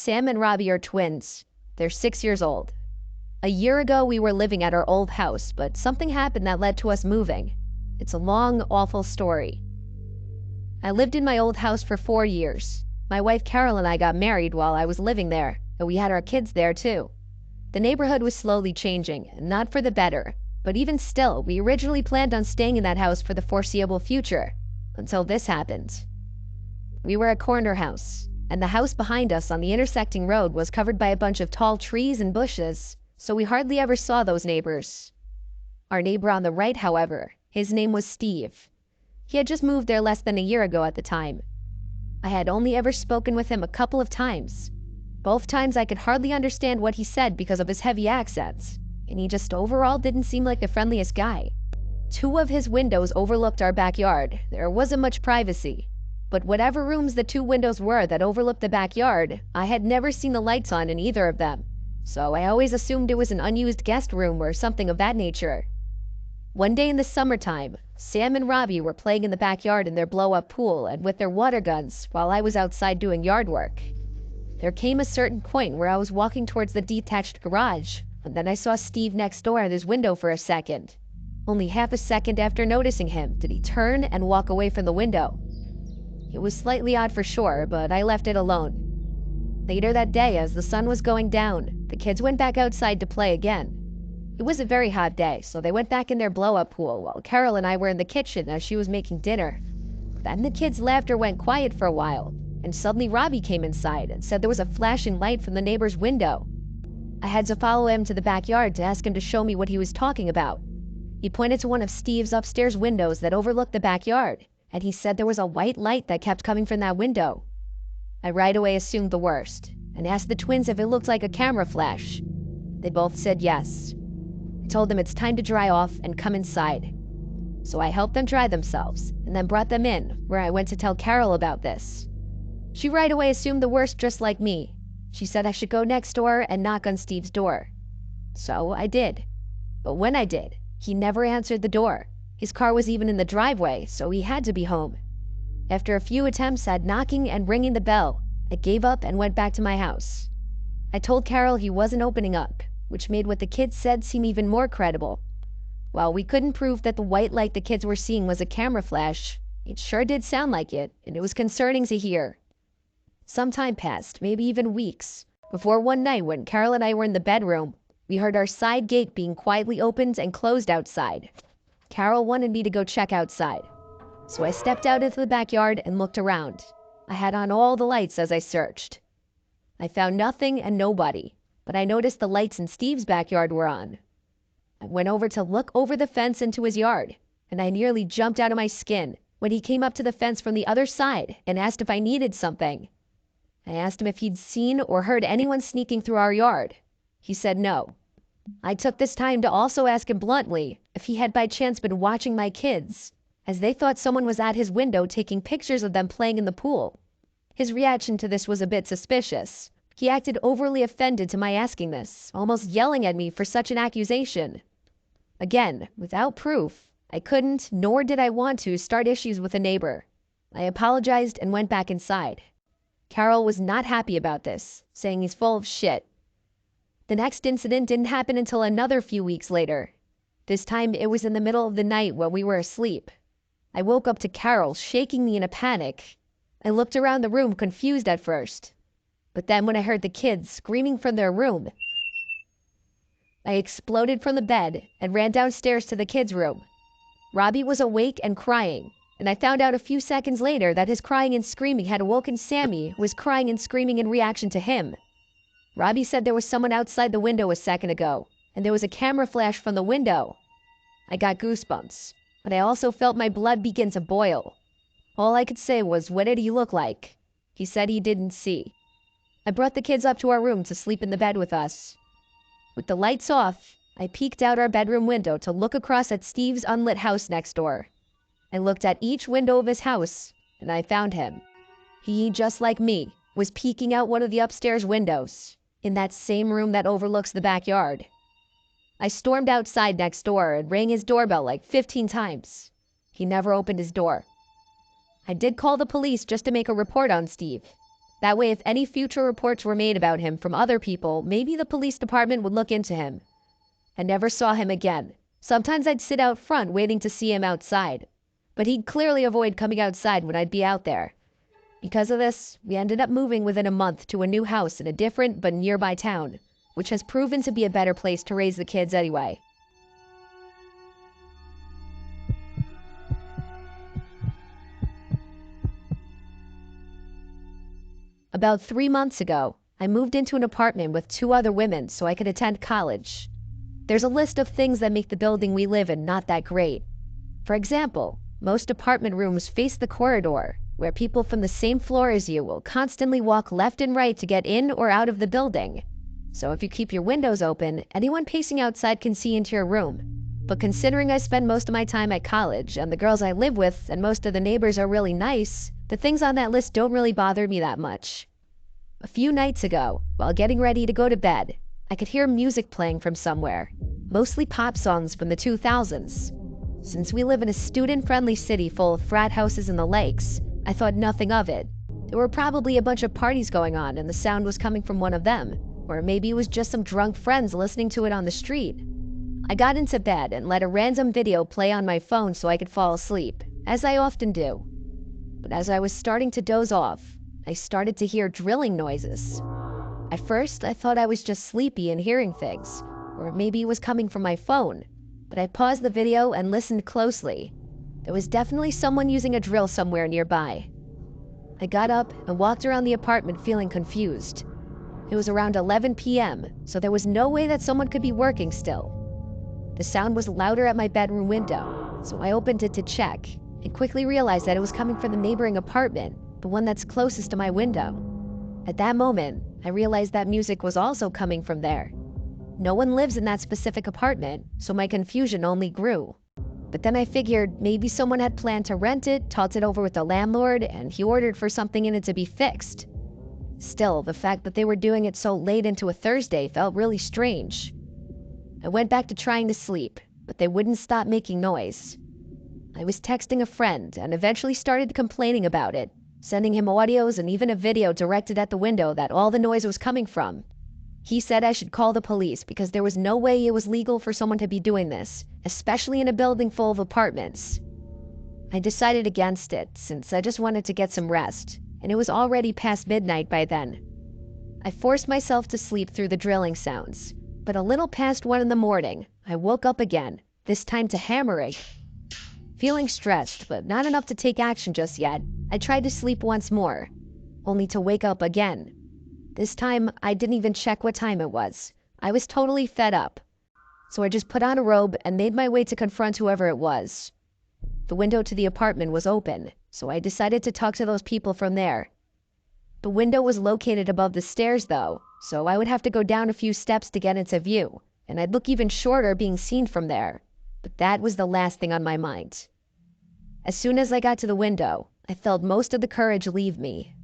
Sam and Robbie are twins. They're 6 years old. A year ago, we were living at our old house, but something happened that led to us moving. It's a long, awful story. I lived in my old house for 4 years. My wife Carol and I got married while I was living there, and we had our kids there too. The neighborhood was slowly changing, not for the better, but even still, we originally planned on staying in that house for the foreseeable future, until this happened. We were a corner house, and the house behind us on the intersecting road was covered by a bunch of tall trees and bushes, so we hardly ever saw those neighbors. Our neighbor on the right, however, his name was Steve. He had just moved there less than a year ago at the time. I had only ever spoken with him a couple of times. Both times I could hardly understand what he said because of his heavy accents, and he just overall didn't seem like the friendliest guy. 2 of his windows overlooked our backyard. There wasn't much privacy. But whatever rooms the 2 windows were that overlooked the backyard, I had never seen the lights on in either of them, so I always assumed it was an unused guest room or something of that nature. One day in the summertime, Sam and Robbie were playing in the backyard in their blow-up pool and with their water guns while I was outside doing yard work. There came a certain point where I was walking towards the detached garage, and then I saw Steve next door at his window for a second. Only half a second after noticing him did he turn and walk away from the window. It was slightly odd for sure, but I left it alone. Later that day, as the sun was going down, the kids went back outside to play again. It was a very hot day, so they went back in their blow-up pool while Carol and I were in the kitchen as she was making dinner. Then the kids' laughter went quiet for a while, and suddenly Robbie came inside and said there was a flashing light from the neighbor's window. I had to follow him to the backyard to ask him to show me what he was talking about. He pointed to one of Steve's upstairs windows that overlooked the backyard, and he said there was a white light that kept coming from that window. I right away assumed the worst, and asked the twins if it looked like a camera flash. They both said yes. I told them it's time to dry off and come inside. So I helped them dry themselves, and then brought them in, where I went to tell Carol about this. She right away assumed the worst just like me. She said I should go next door and knock on Steve's door. So I did. But when I did, he never answered the door. His car was even in the driveway, so he had to be home. After a few attempts at knocking and ringing the bell, I gave up and went back to my house. I told Carol he wasn't opening up, which made what the kids said seem even more credible. While we couldn't prove that the white light the kids were seeing was a camera flash, it sure did sound like it, and it was concerning to hear. Some time passed, maybe even weeks, before one night when Carol and I were in the bedroom, we heard our side gate being quietly opened and closed outside. Carol wanted me to go check outside, so I stepped out into the backyard and looked around. I had on all the lights as I searched. I found nothing and nobody, but I noticed the lights in Steve's backyard were on. I went over to look over the fence into his yard, and I nearly jumped out of my skin when he came up to the fence from the other side and asked if I needed something. I asked him if he'd seen or heard anyone sneaking through our yard. He said no. I took this time to also ask him bluntly if he had by chance been watching my kids, as they thought someone was at his window taking pictures of them playing in the pool. His reaction to this was a bit suspicious. He acted overly offended to my asking this, almost yelling at me for such an accusation. Again, without proof, I couldn't, nor did I want to, start issues with a neighbor. I apologized and went back inside. Carol was not happy about this, saying he's full of shit. The next incident didn't happen until another few weeks later. This time it was in the middle of the night when we were asleep. I woke up to Carol shaking me in a panic. I looked around the room confused at first. But then when I heard the kids screaming from their room, I exploded from the bed and ran downstairs to the kids' room. Robbie was awake and crying, and I found out a few seconds later that his crying and screaming had awoken Sammy, who was crying and screaming in reaction to him. Robbie said there was someone outside the window a second ago, and there was a camera flash from the window. I got goosebumps, but I also felt my blood begin to boil. All I could say was, "What did he look like?" He said he didn't see. I brought the kids up to our room to sleep in the bed with us. With the lights off, I peeked out our bedroom window to look across at Steve's unlit house next door. I looked at each window of his house, and I found him. He, just like me, was peeking out one of the upstairs windows, in that same room that overlooks the backyard. I stormed outside next door and rang his doorbell like 15 times. He never opened his door. I did call the police just to make a report on Steve. That way, if any future reports were made about him from other people, maybe the police department would look into him. I never saw him again. Sometimes I'd sit out front waiting to see him outside, but he'd clearly avoid coming outside when I'd be out there. Because of this, we ended up moving within a month to a new house in a different but nearby town, which has proven to be a better place to raise the kids anyway. About 3 months ago, I moved into an apartment with 2 other women so I could attend college. There's a list of things that make the building we live in not that great. For example, most apartment rooms face the corridor, where people from the same floor as you will constantly walk left and right to get in or out of the building. So if you keep your windows open, anyone pacing outside can see into your room. But considering I spend most of my time at college, and the girls I live with and most of the neighbors are really nice, the things on that list don't really bother me that much. A few nights ago, while getting ready to go to bed, I could hear music playing from somewhere, mostly pop songs from the 2000s. Since we live in a student-friendly city full of frat houses and the lakes, I thought nothing of it. There were probably a bunch of parties going on and the sound was coming from one of them, or maybe it was just some drunk friends listening to it on the street. I got into bed and let a random video play on my phone so I could fall asleep, as I often do. But as I was starting to doze off, I started to hear drilling noises. At first, I thought I was just sleepy and hearing things, or maybe it was coming from my phone, but I paused the video and listened closely. There was definitely someone using a drill somewhere nearby. I got up and walked around the apartment feeling confused. It was around 11 p.m., so there was no way that someone could be working still. The sound was louder at my bedroom window, so I opened it to check, and quickly realized that it was coming from the neighboring apartment, the one that's closest to my window. At that moment, I realized that music was also coming from there. No one lives in that specific apartment, so my confusion only grew. But then I figured maybe someone had planned to rent it, talked it over with the landlord, and he ordered for something in it to be fixed. Still, the fact that they were doing it so late into a Thursday felt really strange. I went back to trying to sleep, but they wouldn't stop making noise. I was texting a friend and eventually started complaining about it, sending him audios and even a video directed at the window that all the noise was coming from. He said I should call the police because there was no way it was legal for someone to be doing this, especially in a building full of apartments. I decided against it since I just wanted to get some rest, and it was already past midnight by then. I forced myself to sleep through the drilling sounds, but a little past 1 in the morning, I woke up again, this time to hammering. Feeling stressed, but not enough to take action just yet, I tried to sleep once more, only to wake up again. This time, I didn't even check what time it was. I was totally fed up. So I just put on a robe and made my way to confront whoever it was. The window to the apartment was open, so I decided to talk to those people from there. The window was located above the stairs though, so I would have to go down a few steps to get into view, and I'd look even shorter being seen from there. But that was the last thing on my mind. As soon as I got to the window, I felt most of the courage leave me.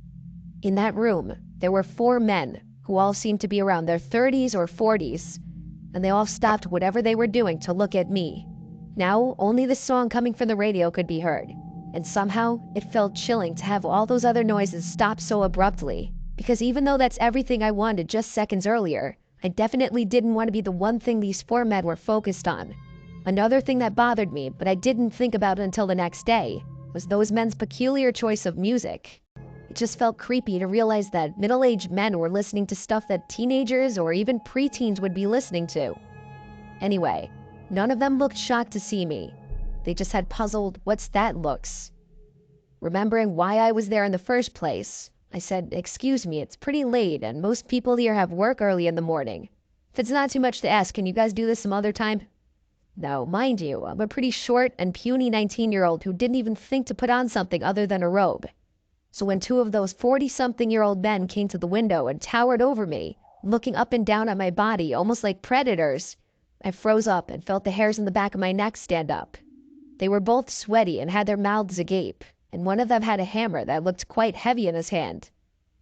In that room, there were 4 men, who all seemed to be around their 30s or 40s, and they all stopped whatever they were doing to look at me. Now, only the song coming from the radio could be heard, and somehow, it felt chilling to have all those other noises stop so abruptly, because even though that's everything I wanted just seconds earlier, I definitely didn't want to be the one thing these 4 men were focused on. Another thing that bothered me, but I didn't think about it until the next day, was those men's peculiar choice of music. It just felt creepy to realize that middle-aged men were listening to stuff that teenagers or even preteens would be listening to. Anyway, none of them looked shocked to see me. They just had puzzled, "What's that?" looks. Remembering why I was there in the first place, I said, "Excuse me, it's pretty late and most people here have work early in the morning. If it's not too much to ask, can you guys do this some other time?" Now, mind you, I'm a pretty short and puny 19-year-old who didn't even think to put on something other than a robe. So when 2 of those 40-something-year-old men came to the window and towered over me, looking up and down at my body almost like predators, I froze up and felt the hairs in the back of my neck stand up. They were both sweaty and had their mouths agape, and one of them had a hammer that looked quite heavy in his hand.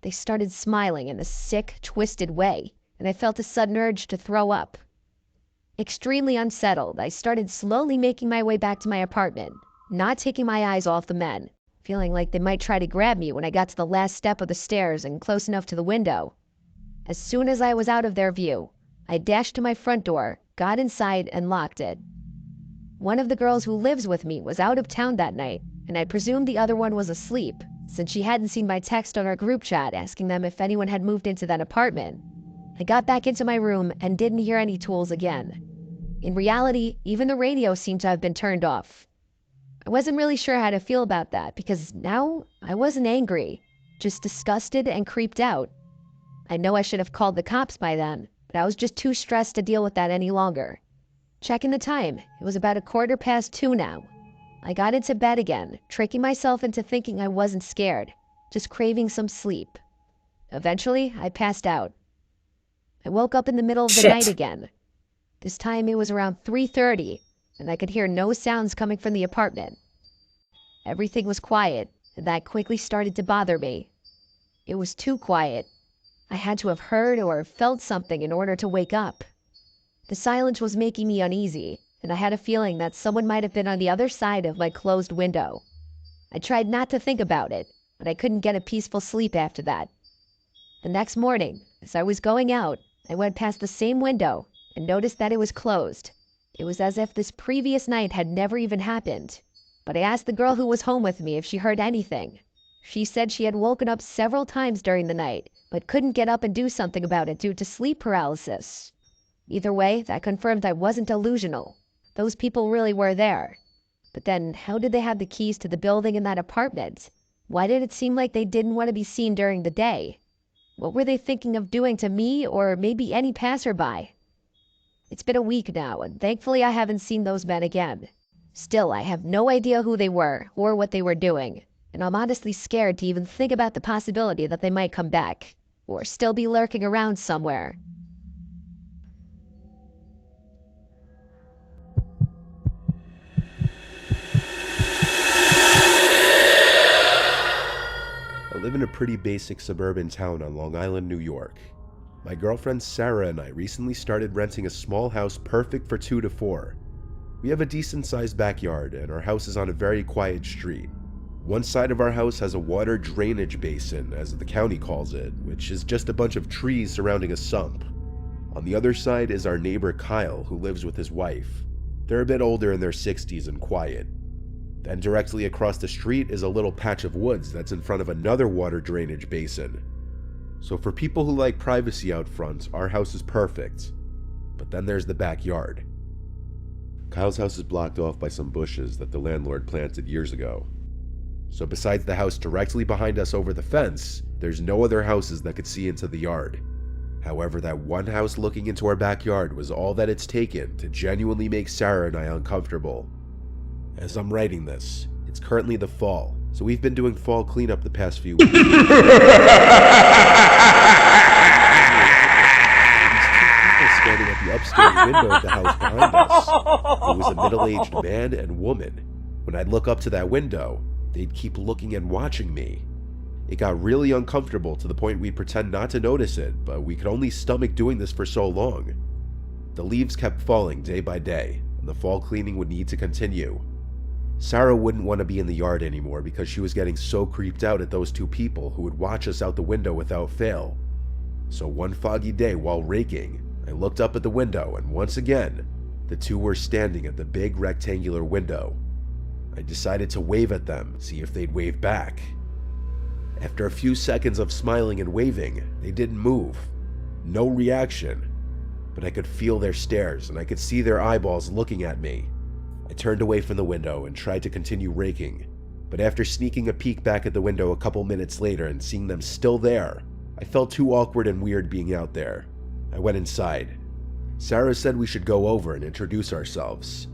They started smiling in a sick, twisted way, and I felt a sudden urge to throw up. Extremely unsettled, I started slowly making my way back to my apartment, not taking my eyes off the men, feeling like they might try to grab me when I got to the last step of the stairs and close enough to the window. As soon as I was out of their view, I dashed to my front door, got inside, and locked it. One of the girls who lives with me was out of town that night, and I presumed the other one was asleep, since she hadn't seen my text on our group chat asking them if anyone had moved into that apartment. I got back into my room and didn't hear any tools again. In reality, even the radio seemed to have been turned off. I wasn't really sure how to feel about that because now I wasn't angry, just disgusted and creeped out. I know I should have called the cops by then, but I was just too stressed to deal with that any longer. Checking the time, it was about 2:15 now. I got into bed again, tricking myself into thinking I wasn't scared, just craving some sleep. Eventually, I passed out. I woke up in the middle of the night again. This time it was around 3:30, and I could hear no sounds coming from the apartment. Everything was quiet, and that quickly started to bother me. It was too quiet. I had to have heard or felt something in order to wake up. The silence was making me uneasy, and I had a feeling that someone might have been on the other side of my closed window. I tried not to think about it, but I couldn't get a peaceful sleep after that. The next morning, as I was going out, I went past the same window and noticed that it was closed. It was as if this previous night had never even happened. But I asked the girl who was home with me if she heard anything. She said she had woken up several times during the night, but couldn't get up and do something about it due to sleep paralysis. Either way, that confirmed I wasn't delusional. Those people really were there. But then, how did they have the keys to the building and that apartment? Why did it seem like they didn't want to be seen during the day? What were they thinking of doing to me or maybe any passerby? It's been a week now, and thankfully I haven't seen those men again. Still, I have no idea who they were or what they were doing, and I'm honestly scared to even think about the possibility that they might come back, or still be lurking around somewhere. I live in a pretty basic suburban town on Long Island, New York. My girlfriend Sarah and I recently started renting a small house perfect for 2 to 4. We have a decent-sized backyard, and our house is on a very quiet street. One side of our house has a water drainage basin, as the county calls it, which is just a bunch of trees surrounding a sump. On the other side is our neighbor Kyle, who lives with his wife. They're a bit older in their 60s and quiet. Then directly across the street is a little patch of woods that's in front of another water drainage basin. So for people who like privacy out front, our house is perfect. But then there's the backyard. Kyle's house is blocked off by some bushes that the landlord planted years ago. So besides the house directly behind us over the fence, there's no other houses that could see into the yard. However, that one house looking into our backyard was all that it's taken to genuinely make Sarah and I uncomfortable. As I'm writing this, it's currently the fall, so we've been doing fall cleanup the past few weeks. Standing at the upstairs window of the house behind us. It was a middle-aged man and woman. When I'd look up to that window, they'd keep looking and watching me. It got really uncomfortable to the point we'd pretend not to notice it, but we could only stomach doing this for so long. The leaves kept falling day by day, and the fall cleaning would need to continue. Sarah wouldn't want to be in the yard anymore because she was getting so creeped out at those two people who would watch us out the window without fail. So one foggy day while raking, I looked up at the window and once again, the two were standing at the big rectangular window. I decided to wave at them, see if they'd wave back. After a few seconds of smiling and waving, they didn't move. No reaction. But I could feel their stares and I could see their eyeballs looking at me. I turned away from the window and tried to continue raking, but after sneaking a peek back at the window a couple minutes later and seeing them still there, I felt too awkward and weird being out there. I went inside. Sarah said we should go over and introduce ourselves.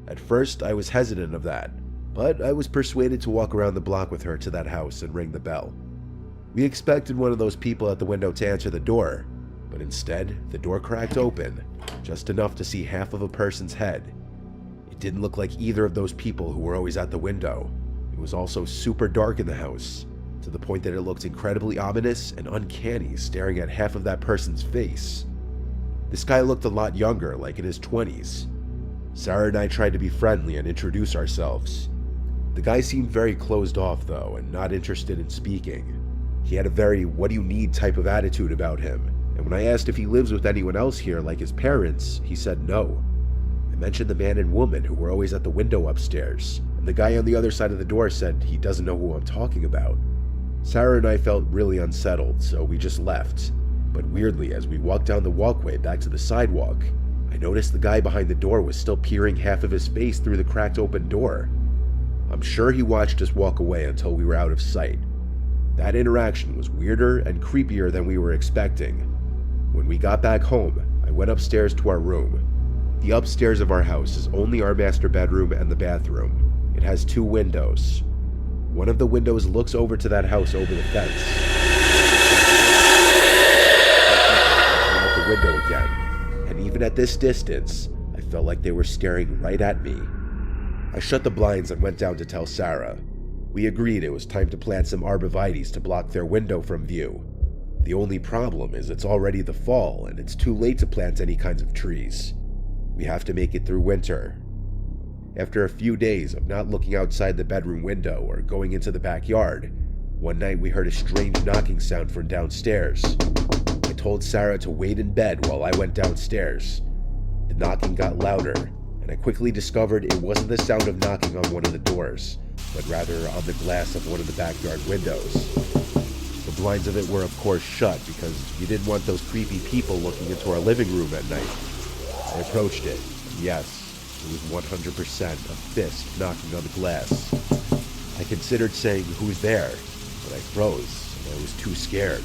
At first, I was hesitant of that, but I was persuaded to walk around the block with her to that house and ring the bell. We expected one of those people at the window to answer the door, but instead, the door cracked open, just enough to see half of a person's head. It didn't look like either of those people who were always at the window. It was also super dark in the house, to the point that it looked incredibly ominous and uncanny staring at half of that person's face. This guy looked a lot younger, like in his 20s. Sarah and I tried to be friendly and introduce ourselves. The guy seemed very closed off though, and not interested in speaking. He had a very "what do you need" type of attitude about him, and when I asked if he lives with anyone else here like his parents, he said no. I mentioned the man and woman who were always at the window upstairs, and the guy on the other side of the door said he doesn't know who I'm talking about. Sarah and I felt really unsettled, so we just left. But weirdly, as we walked down the walkway back to the sidewalk, I noticed the guy behind the door was still peering half of his face through the cracked open door. I'm sure he watched us walk away until we were out of sight. That interaction was weirder and creepier than we were expecting. When we got back home, I went upstairs to our room. The upstairs of our house is only our master bedroom and the bathroom. It has 2 windows. One of the windows looks over to that house over the fence. Out the window again, and even at this distance, I felt like they were staring right at me. I shut the blinds and went down to tell Sarah. We agreed it was time to plant some arborvitaes to block their window from view. The only problem is it's already the fall and it's too late to plant any kinds of trees. We have to make it through winter. After a few days of not looking outside the bedroom window or going into the backyard, one night we heard a strange knocking sound from downstairs. I told Sarah to wait in bed while I went downstairs. The knocking got louder, and I quickly discovered it wasn't the sound of knocking on one of the doors, but rather on the glass of one of the backyard windows. The blinds of it were of course shut because we didn't want those creepy people looking into our living room at night. I approached it, and yes, it was 100% a fist knocking on the glass. I considered saying, "Who's there?" but I froze, and I was too scared.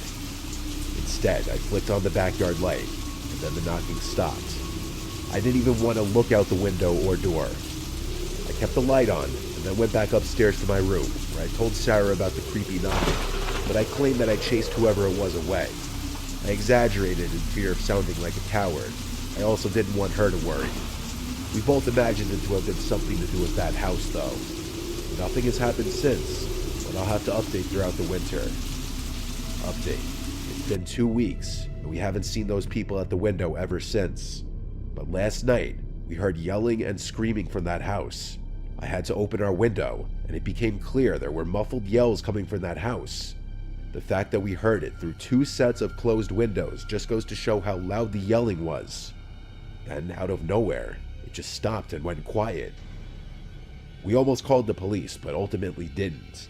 Instead, I flicked on the backyard light, and then the knocking stopped. I didn't even want to look out the window or door. I kept the light on, and then went back upstairs to my room, where I told Sarah about the creepy knocking, but I claimed that I chased whoever it was away. I exaggerated in fear of sounding like a coward. I also didn't want her to worry. We both imagined it to have been something to do with that house, though. Nothing has happened since, but I'll have to update throughout the winter. Update. It's been 2 weeks, and we haven't seen those people at the window ever since. But last night, we heard yelling and screaming from that house. I had to open our window, and it became clear there were muffled yells coming from that house. The fact that we heard it through 2 sets of closed windows just goes to show how loud the yelling was. Then, out of nowhere, it just stopped and went quiet. We almost called the police, but ultimately didn't.